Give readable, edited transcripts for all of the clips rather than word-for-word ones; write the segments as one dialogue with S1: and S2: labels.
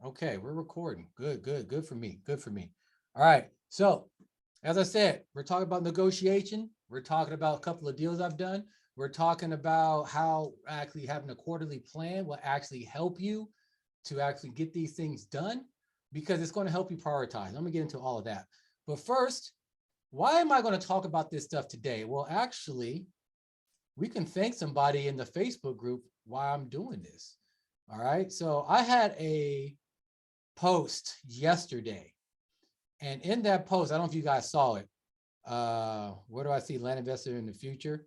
S1: Okay, we're recording. Good, good, good for me. Good for me. All right. So, as I said, we're talking about negotiation. We're talking about a couple of deals I've done. We're talking about how actually having a quarterly plan will actually help you to actually get these things done because it's going to help you prioritize. I'm going to get into all of that. But first, why am I going to talk about this stuff today? Well, actually, we can thank somebody in the Facebook group why I'm doing this. All right. So I had a post yesterday. And in that post, I don't know if you guys saw it. Where do I see land investor in the future?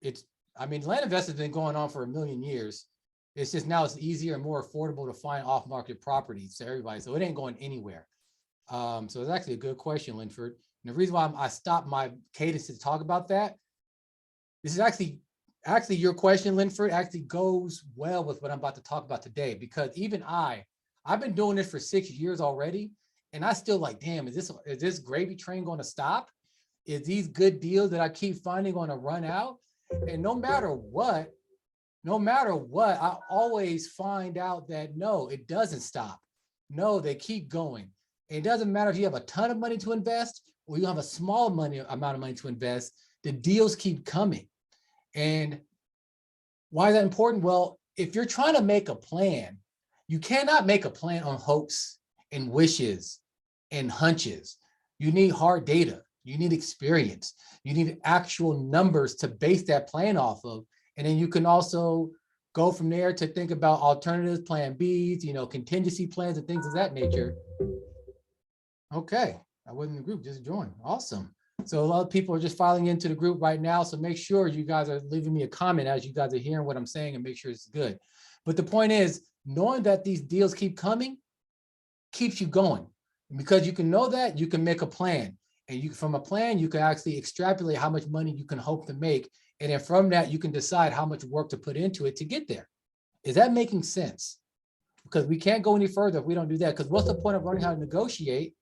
S1: It's, I mean, land investor has been going on for a million years. It's just now it's easier and more affordable to find off-market properties to everybody. So it ain't going anywhere. So it's actually a good question, Linford. And the reason why I stopped my cadence to talk about that, this is actually your question, Linford, actually goes well with what I'm about to talk about today, because even I've been doing this for 6 years already, and I still like, damn, is this gravy train going to stop? Is these good deals that I keep finding going to run out? And no matter what, I always find out that no, it doesn't stop. No, they keep going. And it doesn't matter if you have a ton of money to invest or you have a small amount of money to invest, the deals keep coming. And why is that important? Well, if you're trying to make a plan, you cannot make a plan on hopes and wishes and hunches. You need hard data. You need experience. You need actual numbers to base that plan off of. And then you can also go from there to think about alternatives, plan Bs, contingency plans and things of that nature. Okay, I wasn't in the group, just joined. Awesome. So a lot of people are just filing into the group right now. So make sure you guys are leaving me a comment as you guys are hearing what I'm saying and make sure it's good. But the point is, knowing that these deals keep coming keeps you going. And because you can know that, you can make a plan. And from a plan, you can actually extrapolate how much money you can hope to make. And then from that, you can decide how much work to put into it to get there. Is that making sense? Because we can't go any further if we don't do that. Because what's the point of learning how to negotiate?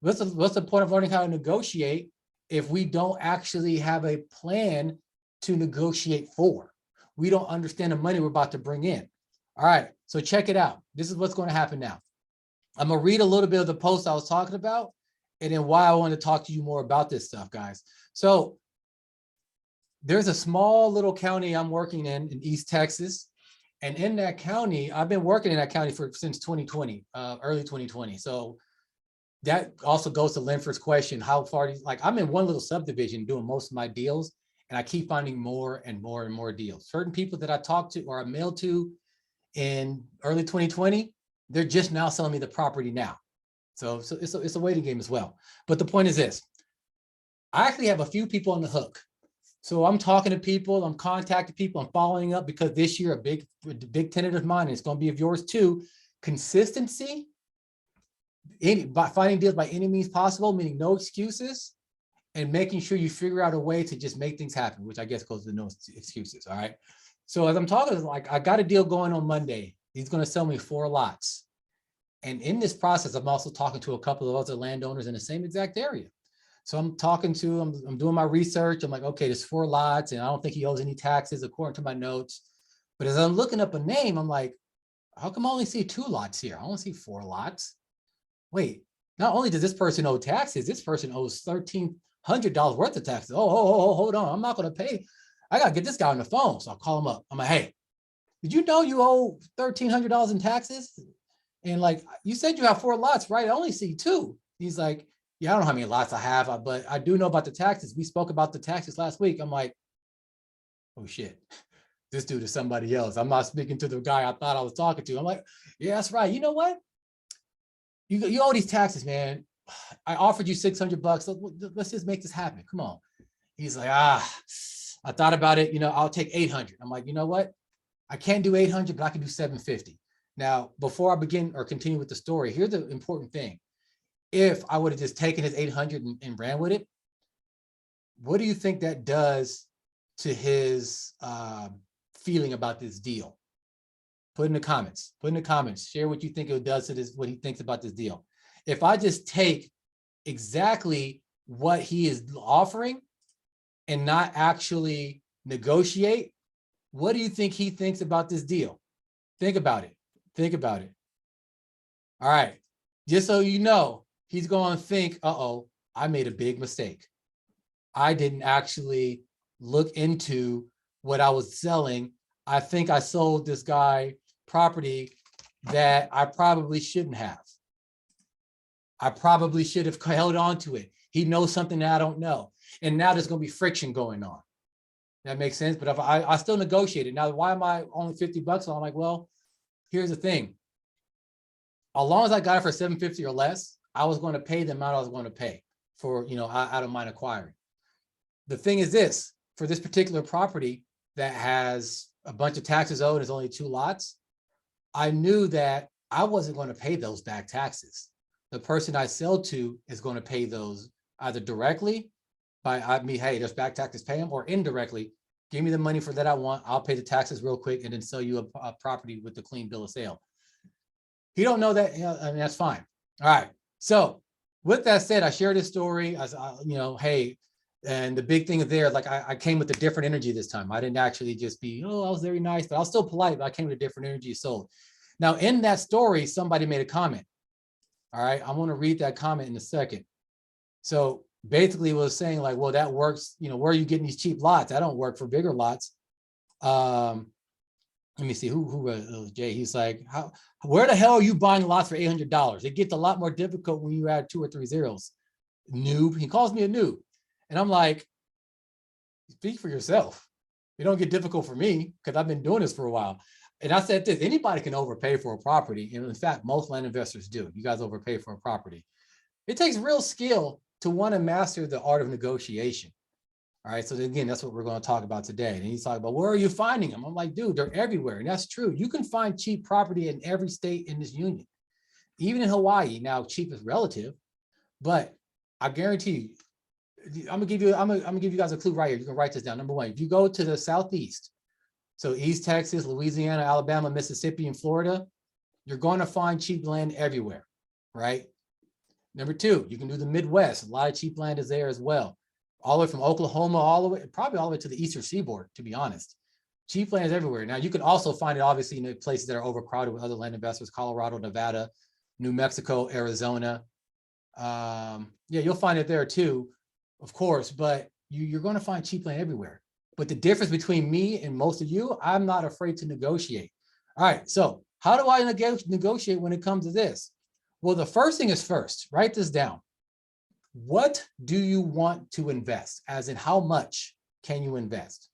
S1: What's the point of learning how to negotiate if we don't actually have a plan to negotiate for? We don't understand the money we're about to bring in. All right, so check it out. This is what's going to happen now. I'm going to read a little bit of the post I was talking about and then why I want to talk to you more about this stuff, guys. So there's a small little county I'm working in East Texas. And in that county, I've been working in that county since 2020, early 2020. So that also goes to Linford's question, how far do you, like, I'm in one little subdivision doing most of my deals, and I keep finding more and more and more deals. Certain people that I talked to or I mailed to in early 2020, they're just now selling me the property now. So it's a waiting game as well. But the point is this, I actually have a few people on the hook. So I'm talking to people, I'm contacting people, I'm following up, because this year, a big tenet of mine, and it's going to be of yours too, consistency, by finding deals by any means possible, meaning no excuses, and making sure you figure out a way to just make things happen, which I guess goes to no excuses. All right. So as I'm talking, like, I got a deal going on Monday. He's going to sell me 4 lots. And in this process, I'm also talking to a couple of other landowners in the same exact area. So I'm talking to, I'm doing my research. I'm like, okay, there's 4 lots and I don't think he owes any taxes according to my notes. But as I'm looking up a name, I'm like, how come I only see 2 lots here? I only see 4 lots. Wait, not only does this person owe taxes, this person owes $1,300 worth of taxes. Oh, hold on. I'm not going to pay. I got to get this guy on the phone. So I'll call him up. I'm like, hey, did you know you owe $1,300 in taxes? And like, you said you have 4 lots, right? I only see 2. He's like, yeah, I don't know how many lots I have, but I do know about the taxes. We spoke about the taxes last week. I'm like, oh shit, this dude is somebody else. I'm not speaking to the guy I thought I was talking to. I'm like, yeah, that's right. You know what? You owe these taxes, man. I offered you $600. Let's just make this happen. Come on. He's like, I thought about it. I'll take 800. I'm like, you know what? I can't do 800, but I can do 750. Now, before I begin or continue with the story, here's the important thing. If I would have just taken his 800 and ran with it, what do you think that does to his feeling about this deal? Put in the comments. Share what you think it does to this, what he thinks about this deal. If I just take exactly what he is offering and not actually negotiate, what do you think he thinks about this deal? Think about it. Think about it. All right. Just so you know, he's going to think, uh-oh, I made a big mistake. I didn't actually look into what I was selling. I think I sold this guy property that I probably shouldn't have. I probably should have held on to it. He knows something that I don't know. And now there's going to be friction going on. That makes sense. But if I still negotiated. Now, why am I only $50? So I'm like, well, here's the thing. As long as I got it for $750 or less, I was going to pay the amount I was going to pay for, I don't mind acquiring. The thing is this, for this particular property that has a bunch of taxes owed, there's only 2 lots. I knew that I wasn't going to pay those back taxes. The person I sell to is going to pay those either directly by me, hey, there's back taxes, pay them, or indirectly, give me the money for that I want. I'll pay the taxes real quick and then sell you a property with the clean bill of sale. He don't know that, I mean, that's fine. All right. So with that said, I shared this story as, hey, and the big thing there, like I came with a different energy this time. I didn't actually just be, oh, I was very nice, but I was still polite, but I came with a different energy. So now in that story, somebody made a comment. All right. I want to read that comment in a second. So basically it was saying like, well, that works. Where are you getting these cheap lots? That don't work for bigger lots. Let me see who was Jay. He's like, where the hell are you buying lots for $800? It gets a lot more difficult when you add 2 or 3 zeros. Noob. He calls me a noob. And I'm like, speak for yourself. It don't get difficult for me because I've been doing this for a while. And I said this, anybody can overpay for a property. And in fact, most land investors do. You guys overpay for a property. It takes real skill to want to master the art of negotiation. All right. So again, that's what we're going to talk about today. And he's talking about, where are you finding them? I'm like, dude, they're everywhere. And that's true. You can find cheap property in every state in this union, even in Hawaii. Now, cheap is relative, but I guarantee you, I'm gonna give you guys a clue right here. You can write this down. Number 1, if you go to the Southeast, so East Texas, Louisiana, Alabama, Mississippi, and Florida, you're going to find cheap land everywhere, right? Number 2, you can do the Midwest. A lot of cheap land is there as well. All the way from Oklahoma, probably all the way to the Eastern Seaboard, to be honest. Cheap land is everywhere. Now, you can also find it, obviously, in the places that are overcrowded with other land investors, Colorado, Nevada, New Mexico, Arizona. Yeah, you'll find it there too, of course, but you're going to find cheap land everywhere. But the difference between me and most of you, I'm not afraid to negotiate. All right, so how do I negotiate when it comes to this? Well, the first thing is first, write this down. What do you want to invest? As in, how much can you invest?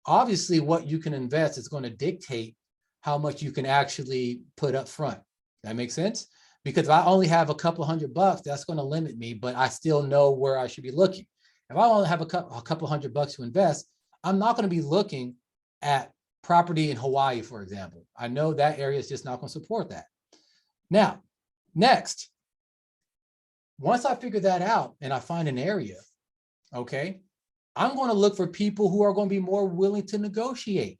S1: Obviously, what you can invest is going to dictate how much you can actually put up front. That makes sense? Because if I only have a couple $100, that's going to limit me, but I still know where I should be looking. If I only have a couple $100 to invest, I'm not going to be looking at property in Hawaii, for example. I know that area is just not going to support that. Now, next, once I figure that out and I find an area, okay, I'm going to look for people who are going to be more willing to negotiate.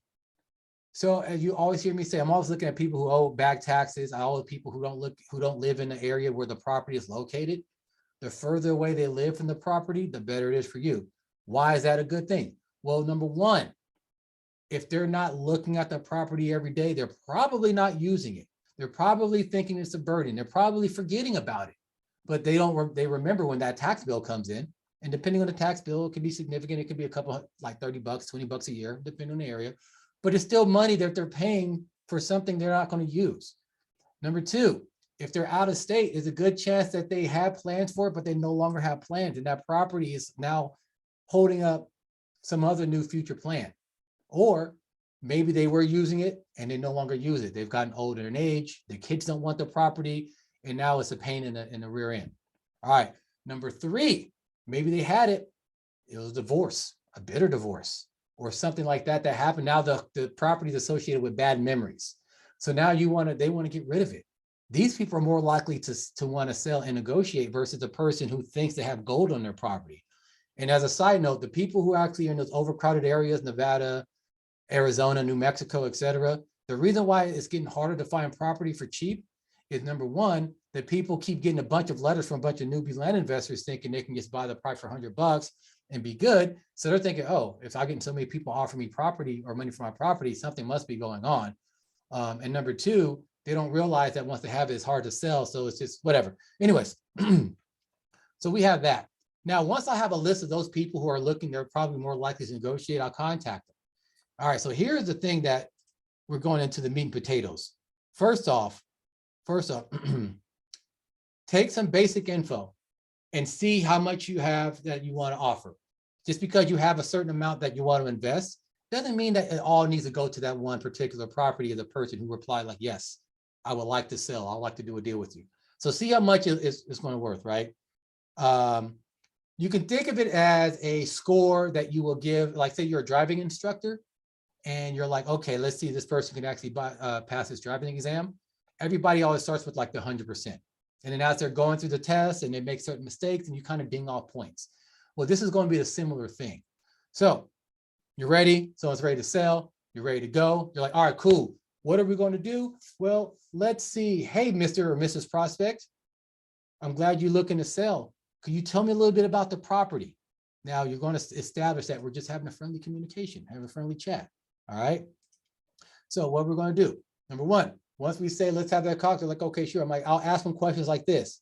S1: So as you always hear me say, I'm always looking at people who owe back taxes. I owe people who don't live in the area where the property is located. The further away they live from the property, the better it is for you. Why is that a good thing? Well, number 1, if they're not looking at the property every day, they're probably not using it. They're probably thinking it's a burden. They're probably forgetting about it, but they remember when that tax bill comes in. And depending on the tax bill, it can be significant. It could be a couple, like $30, $20 a year, depending on the area. But it's still money that they're paying for something they're not going to use. Number 2, if they're out of state, there's a good chance that they have plans for it, but they no longer have plans. And that property is now holding up some other new future plan. Or maybe they were using it and they no longer use it. They've gotten older in age. The kids don't want the property. And now it's a pain in the rear end. All right. Number 3, maybe they had it. It was divorce, a bitter divorce, or something like that happened. Now the property is associated with bad memories. So now they want to get rid of it. These people are more likely to want to sell and negotiate versus the person who thinks they have gold on their property. And as a side note, the people who actually are in those overcrowded areas, Nevada, Arizona, New Mexico, etc., the reason why it's getting harder to find property for cheap is, number 1, that people keep getting a bunch of letters from a bunch of newbie land investors thinking they can just buy the price for $100 and be good. So they're thinking, oh, if I get so many people offer me property or money for my property, something must be going on. And number two, they don't realize that once they have it, it's hard to sell. So it's just whatever. Anyways, so we have that. Now, once I have a list of those people who are looking, they're probably more likely to negotiate, I'll contact them. All right, so here's the thing that we're going into the meat and potatoes. First off, take some basic info and see how much you have that you want to offer. Just because you have a certain amount that you want to invest doesn't mean that it all needs to go to that one particular property of the person who replied like, yes, I would like to sell. I'd like to do a deal with you. So see how much it's going to worth, right? You can think of it as a score that you will give, like say you're a driving instructor and you're like, okay, let's see if this person can actually pass this driving exam. Everybody always starts with like the 100%. And then as they're going through the test and they make certain mistakes and you kind of ding off points. Well, this is going to be a similar thing. So you're ready. So it's ready to sell. You're ready to go. You're like, all right, cool. What are we going to do? Well, let's see. Hey, Mr. or Mrs. Prospect, I'm glad you're looking to sell. Could you tell me a little bit about the property? Now you're going to establish that we're just having a friendly communication, having a friendly chat. All right. So what we're going to do, number one, once we say, let's have that cocktail, like, okay, sure. I'm like, I'll ask them questions like this.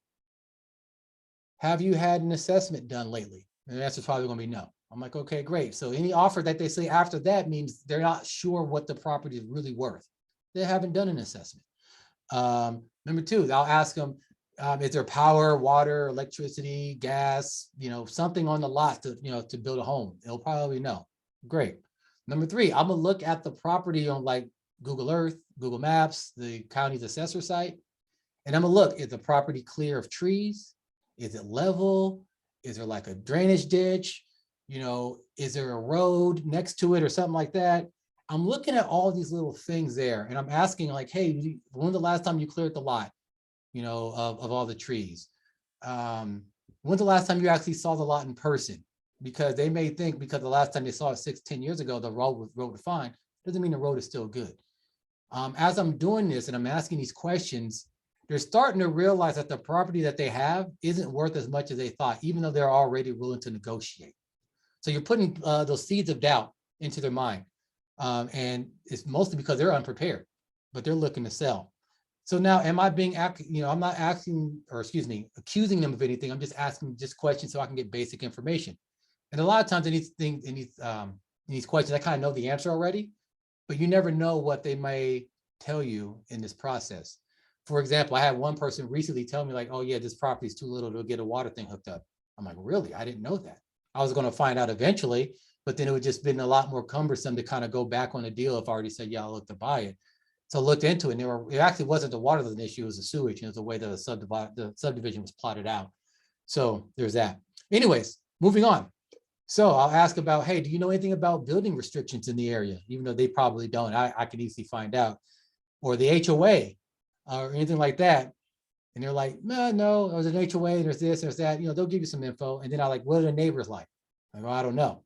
S1: Have you had an assessment done lately? And the answer's probably going to be no. I'm like, okay, great. So any offer that they say after that means they're not sure what the property is really worth. They haven't done an assessment. Number two, I'll ask them, is there power, water, electricity, gas, something on the lot to, to build a home? They'll probably know. Great. Number three, I'm gonna look at the property on like Google Earth, Google Maps, the county's assessor site, and I'm gonna look, is the property clear of trees? Is it level? Is there like a drainage ditch? Is there a road next to it or something like that? I'm looking at all these little things there and I'm asking like, hey, when's the last time you cleared the lot, of all the trees? When's the last time you actually saw the lot in person? Because they may think because the last time they saw it 6-10 years ago, the road was fine. Doesn't mean the road is still good. As I'm doing this and I'm asking these questions, they're starting to realize that the property that they have isn't worth as much as they thought, even though they're already willing to negotiate. So you're putting those seeds of doubt into their mind. And it's mostly because they're unprepared, but they're looking to sell. So now am I being, I'm not accusing them of anything. I'm just asking just questions so I can get basic information. And a lot of times in these questions, I kind of know the answer already, but you never know what they may tell you in this process. For example, I had one person recently tell me like, oh yeah, this property is too little to get a water thing hooked up. I'm like, really? I didn't know that. I was going to find out eventually, but then it would just been a lot more cumbersome to kind of go back on a deal if I already said, yeah, I'll look to buy it. So I looked into it and it actually wasn't the water that was an issue, it was the sewage. It was the way the subdivision was plotted out. So there's that. Anyways, moving on. So I'll ask about, hey, do you know anything about building restrictions in the area? Even though they probably don't, I can easily find out. Or the HOA or anything like that. And they're like, no, there's an HOA, there's this, there's that. They'll give you some info. And then I like, what are the neighbors like? I go, I don't know.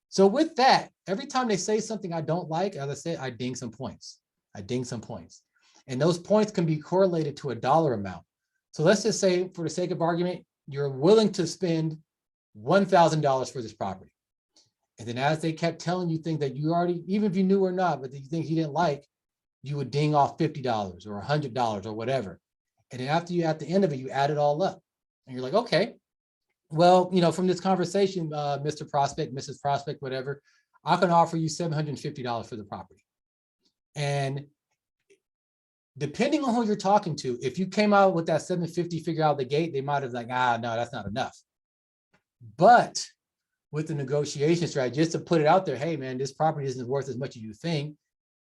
S1: So with that, every time they say something I don't like, as I said, I ding some points. And those points can be correlated to a dollar amount. So let's just say, for the sake of argument, you're willing to spend $1,000 for this property. And then as they kept telling you things that you already, even if you knew or not, but the things you didn't like, you would ding off $50 or $100 or whatever. And then after you, at the end of it, you add it all up. And you're like, okay, well, from this conversation, Mr. Prospect, Mrs. Prospect, whatever, I can offer you $750 for the property. And depending on who you're talking to, if you came out with that $750 figure out the gate, they might have like, no, that's not enough. But with the negotiation strategy, just to put it out there, hey man, this property isn't worth as much as you think,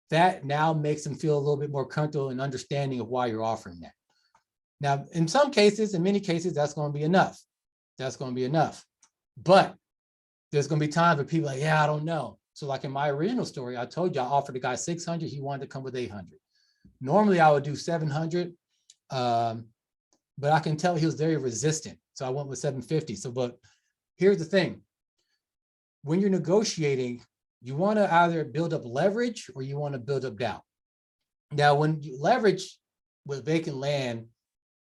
S1: that now makes them feel a little bit more comfortable and understanding of why you're offering that. Now, in some cases, in many cases, that's going to be enough. But there's going to be times where people are like, yeah, I don't know. So like in my original story, I told you I offered the guy 600, he wanted to come with 800. Normally I would do 700, but I can tell he was very resistant. So I went with 750. So, but here's the thing. When you're negotiating, you want to either build up leverage or you want to build up doubt. Now, when you leverage with vacant land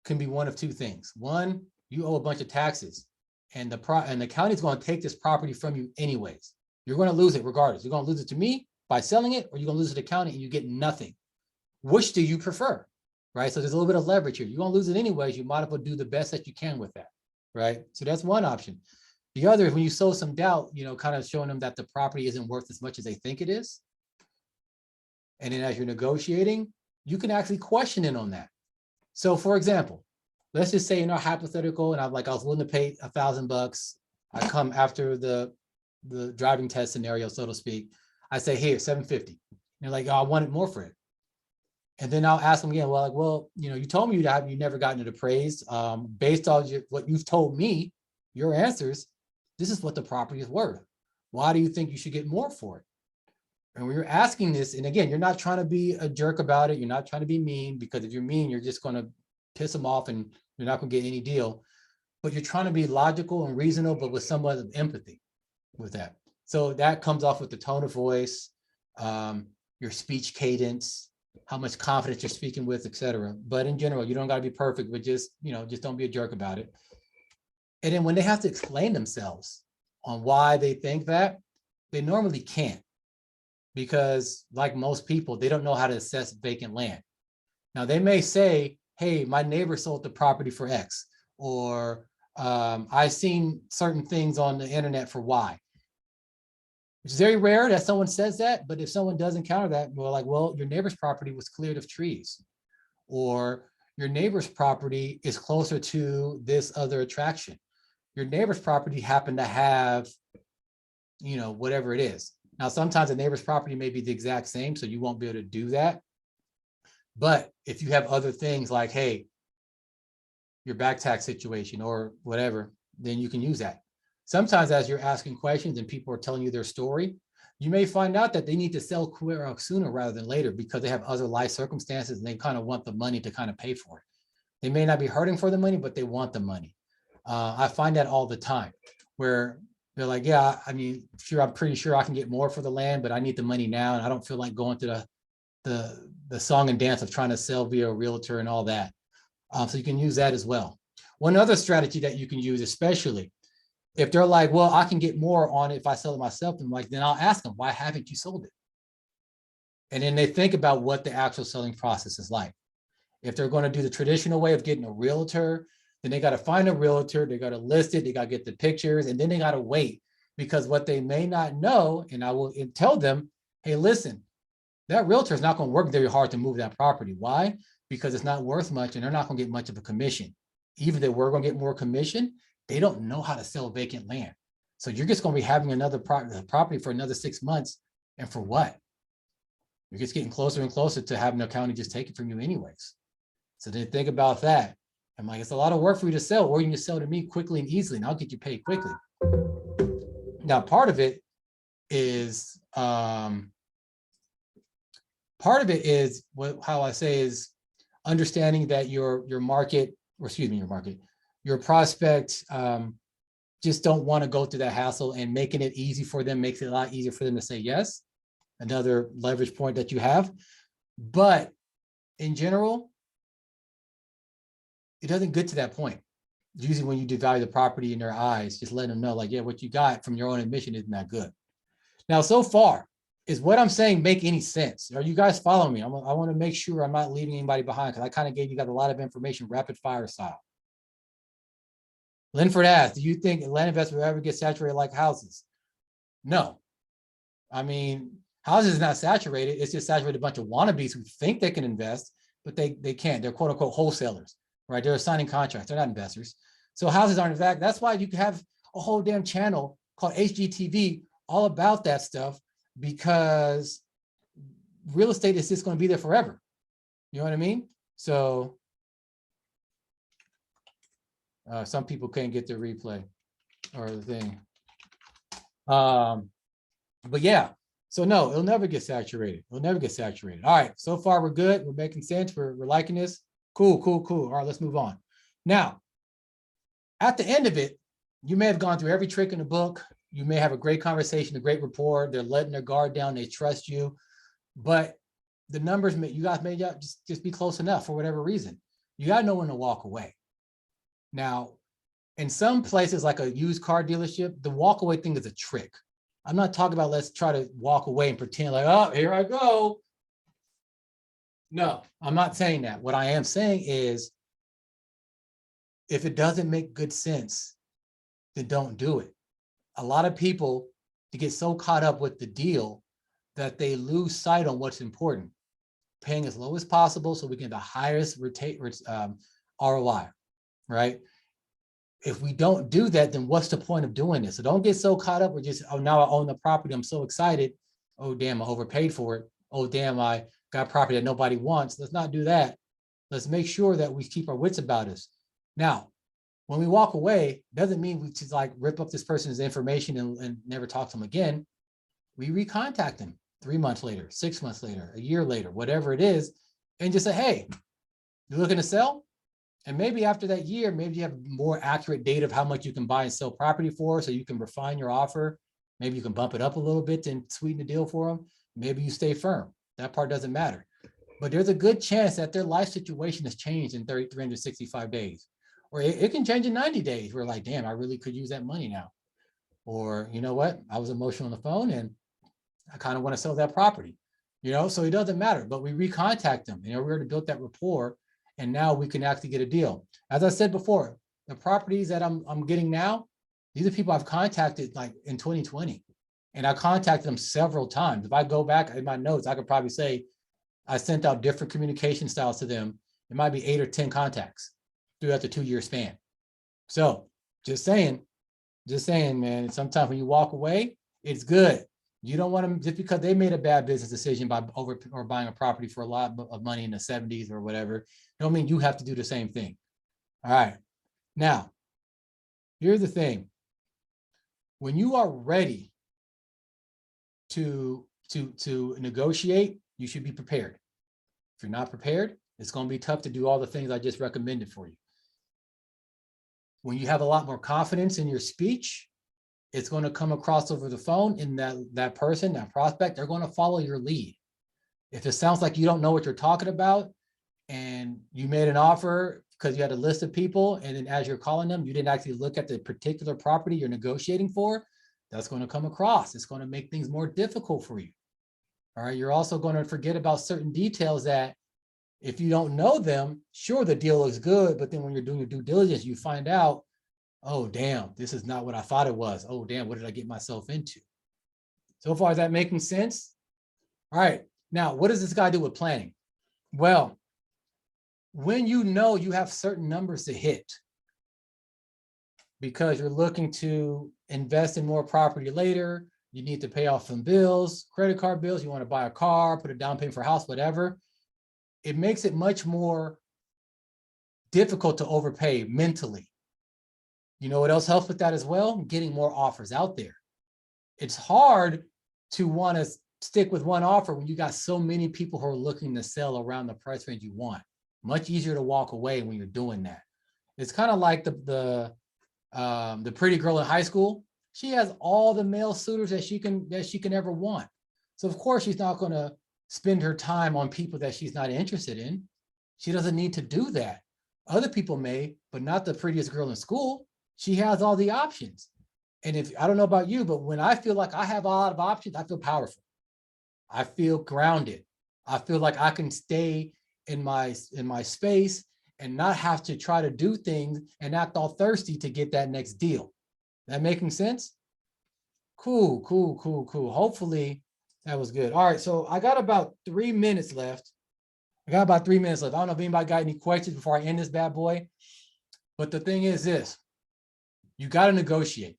S1: can be one of two things. One, you owe a bunch of taxes and the county's going to take this property from you anyways. You're going to lose it regardless. You're going to lose it to me by selling it, or you're going to lose it to the county and you get nothing. Which do you prefer? Right? So there's a little bit of leverage here. You're going to lose it anyways. You might as well do the best that you can with that. Right? So that's one option. The other is when you sow some doubt, kind of showing them that the property isn't worth as much as they think it is. And then as you're negotiating, you can actually question in on that. So for example, let's just say in our hypothetical, and I was willing to pay $1,000. I come after the driving test scenario, so to speak. I say, here, $750. They're like, oh, I wanted more for it. And then I'll ask them again, well, you told me you never gotten it appraised. Based on what you've told me, your answers, this is what the property is worth. Why do you think you should get more for it? And when you're asking this, and again, you're not trying to be a jerk about it. You're not trying to be mean, because if you're mean, you're just going to piss them off and you're not going to get any deal. But you're trying to be logical and reasonable, but with somewhat of empathy with that. So that comes off with the tone of voice, your speech cadence, how much confidence you're speaking with, etc. But in general, you don't got to be perfect, but just don't be a jerk about it. And then when they have to explain themselves on why they think that, they normally can't, because like most people, they don't know how to assess vacant land. Now they may say, hey, my neighbor sold the property for X, or I've seen certain things on the internet for Y. It's very rare that someone says that, but if someone does encounter that, we're like, well, your neighbor's property was cleared of trees, or your neighbor's property is closer to this other attraction. Your neighbor's property happened to have, whatever it is. Now, sometimes a neighbor's property may be the exact same, so you won't be able to do that. But if you have other things like, hey, your back tax situation or whatever, then you can use that. Sometimes as you're asking questions and people are telling you their story, you may find out that they need to sell sooner rather than later because they have other life circumstances and they kind of want the money to kind of pay for it. They may not be hurting for the money, but they want the money. I find that all the time where they're like, yeah, I'm pretty sure I can get more for the land, but I need the money now. And I don't feel like going to the song and dance of trying to sell via a realtor and all that. So you can use that as well. One other strategy that you can use, especially if they're like, well, I can get more on it if I sell it myself, and then I'll ask them, why haven't you sold it? And then they think about what the actual selling process is like. If they're going to do the traditional way of getting a realtor, then they got to find a realtor, they got to list it, they got to get the pictures, and then they got to wait, because what they may not know, and I will tell them, hey, listen, that realtor is not going to work very hard to move that property. Why? Because it's not worth much and they're not going to get much of a commission. Even if they were going to get more commission, they don't know how to sell vacant land. So you're just going to be having another property for another 6 months. And for what? You're just getting closer and closer to having the county just take it from you anyways. So then think about that. I'm like, it's a lot of work for you to sell, or you can sell to me quickly and easily, and I'll get you paid quickly. Now, part of it is how I say is understanding that your market, or excuse me, your prospect just don't want to go through that hassle, and making it easy for them makes it a lot easier for them to say yes. Another leverage point that you have. But in general, it doesn't get to that point. Usually when you devalue the property in their eyes, just letting them know, like, yeah, what you got from your own admission isn't that good. Now, so far, is what I'm saying make any sense? Are you guys following me? I want to make sure I'm not leaving anybody behind, because I kind of gave you guys a lot of information, rapid fire style. Linford asks, do you think land investment will ever get saturated like houses? No. Houses is not saturated. It's just saturated a bunch of wannabes who think they can invest, but they can't. They're quote unquote wholesalers, right? They're signing contracts. They're not investors. So houses aren't in fact. That's why you can have a whole damn channel called HGTV all about that stuff, because real estate is just going to be there forever. You know what I mean? So some people can't get their replay or the thing. But yeah, so no, it'll never get saturated. It'll never get saturated. All right, so far we're good. We're making sense. We're liking this. Cool. All right, let's move on. Now, at the end of it, you may have gone through every trick in the book. You may have a great conversation, a great rapport. They're letting their guard down. They trust you. But the numbers, you guys may just be close enough for whatever reason. You got to know when to walk away. Now, in some places like a used car dealership, the walk away thing is a trick. I'm not talking about let's try to walk away and pretend like, oh, here I go. No, I'm not saying that. What I am saying is, if it doesn't make good sense, then don't do it. A lot of people, to get so caught up with the deal that they lose sight on what's important. Paying as low as possible so we get the highest ROI, right? If we don't do that, then what's the point of doing this? So don't get so caught up with just, oh, now I own the property, I'm so excited. Oh, damn, I overpaid for it. Oh, damn, I got property that nobody wants. Let's not do that. Let's make sure that we keep our wits about us. Now, when we walk away, doesn't mean we just like rip up this person's information and never talk to them again. We recontact them 3 months later, 6 months later, a year later, whatever it is, and just say, hey, you're looking to sell? And maybe after that year, maybe you have more accurate data of how much you can buy and sell property for, so you can refine your offer. Maybe you can bump it up a little bit and sweeten the deal for them. Maybe you stay firm. That part doesn't matter. But there's a good chance that their life situation has changed in 365 days. Or it can change in 90 days. We're like, damn, I really could use that money now. Or, you know what? I was emotional on the phone and I kind of want to sell that property. So it doesn't matter. But we recontact them. We already built that rapport, and now we can actually get a deal. As I said before, the properties that I'm getting now, these are people I've contacted like in 2020, and I contacted them several times. If I go back in my notes, I could probably say I sent out different communication styles to them. It might be 8 or 10 contacts throughout the 2-year span. So just saying, man, sometimes when you walk away, it's good. You don't want them just because they made a bad business decision by buying a property for a lot of money in the 70s or whatever. Don't mean you have to do the same thing. All right. Now, here's the thing. When you are ready to negotiate, you should be prepared. If you're not prepared, it's going to be tough to do all the things I just recommended for you. When you have a lot more confidence in your speech, it's going to come across over the phone, and that person, that prospect, they're going to follow your lead. If it sounds like you don't know what you're talking about and you made an offer because you had a list of people, and then as you're calling them, you didn't actually look at the particular property you're negotiating for, that's going to come across. It's going to make things more difficult for you. All right. You're also going to forget about certain details that if you don't know them, sure, the deal looks good, but then when you're doing your due diligence, you find out, oh, damn, this is not what I thought it was. Oh, damn, what did I get myself into? So far, is that making sense? All right. Now, what does this guy do with planning? Well, when you know you have certain numbers to hit because you're looking to invest in more property later, you need to pay off some bills, credit card bills, you want to buy a car, put a down payment for a house, whatever, it makes it much more difficult to overpay mentally. You know what else helps with that as well? Getting more offers out there. It's hard to want to stick with one offer when you got so many people who are looking to sell around the price range you want. Much easier to walk away when you're doing that. It's kind of like the pretty girl in high school. She has all the male suitors that she can ever want. So of course she's not going to spend her time on people that she's not interested in. She doesn't need to do that. Other people may, but not the prettiest girl in school. She has all the options. And if I don't know about you, but when I feel like I have a lot of options, I feel powerful. I feel grounded. I feel like I can stay in my space and not have to try to do things and act all thirsty to get that next deal. That making sense? Cool. Hopefully that was good. All right, so I got about 3 minutes left. I don't know if anybody got any questions before I end this bad boy. But the thing is this, you got to negotiate.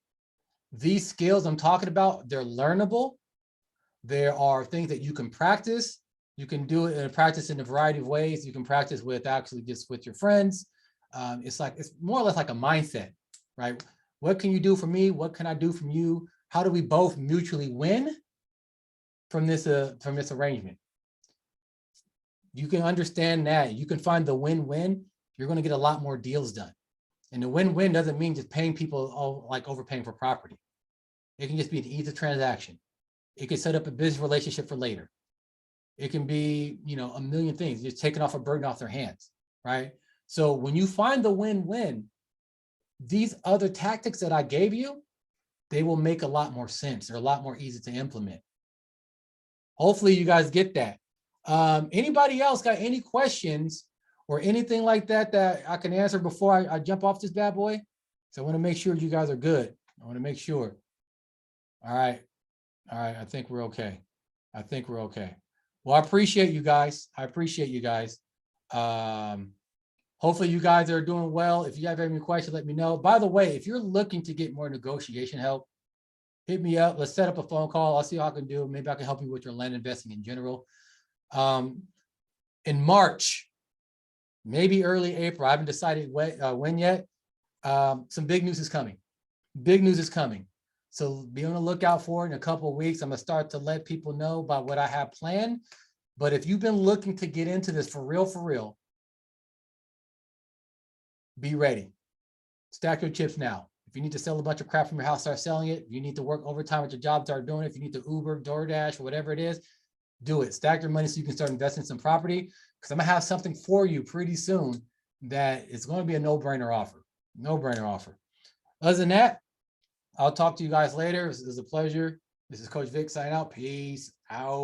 S1: These skills I'm talking about, they're learnable. There are things that you can practice. You can do it in practice in a variety of ways. You can practice with actually just with your friends. It's more or less like a mindset, right? What can you do for me? What can I do from you? How do we both mutually win from this arrangement? You can understand that. You can find the win-win. You're going to get a lot more deals done. And the win-win doesn't mean just paying people like overpaying for property. It can just be an easy transaction. It can set up a business relationship for later. It can be, a million things, just taking off a burden off their hands, right? So when you find the win-win, these other tactics that I gave you, they will make a lot more sense. They're a lot more easy to implement. Hopefully you guys get that. Anybody else got any questions or anything like that that I can answer before I jump off this bad boy? So I want to make sure you guys are good. I want to make sure. All right. All right. I think we're okay. I think we're okay. Well, I appreciate you guys. I appreciate you guys. Hopefully you guys are doing well. If you have any questions, let me know. By the way, if you're looking to get more negotiation help, hit me up. Let's set up a phone call. I'll see how I can do. Maybe I can help you with your land investing in general. In March, maybe early April, I haven't decided when yet. Some big news is coming. Big news is coming. So be on the lookout for it in a couple of weeks. I'm going to start to let people know about what I have planned. But if you've been looking to get into this for real, be ready. Stack your chips now. If you need to sell a bunch of crap from your house, start selling it. If you need to work overtime at your job, start doing it. If you need to Uber, DoorDash, or whatever it is, do it. Stack your money so you can start investing in some property, because I'm going to have something for you pretty soon that is going to be a no-brainer offer. No-brainer offer. Other than that, I'll talk to you guys later. This is a pleasure. This is Coach Vic signing out. Peace out.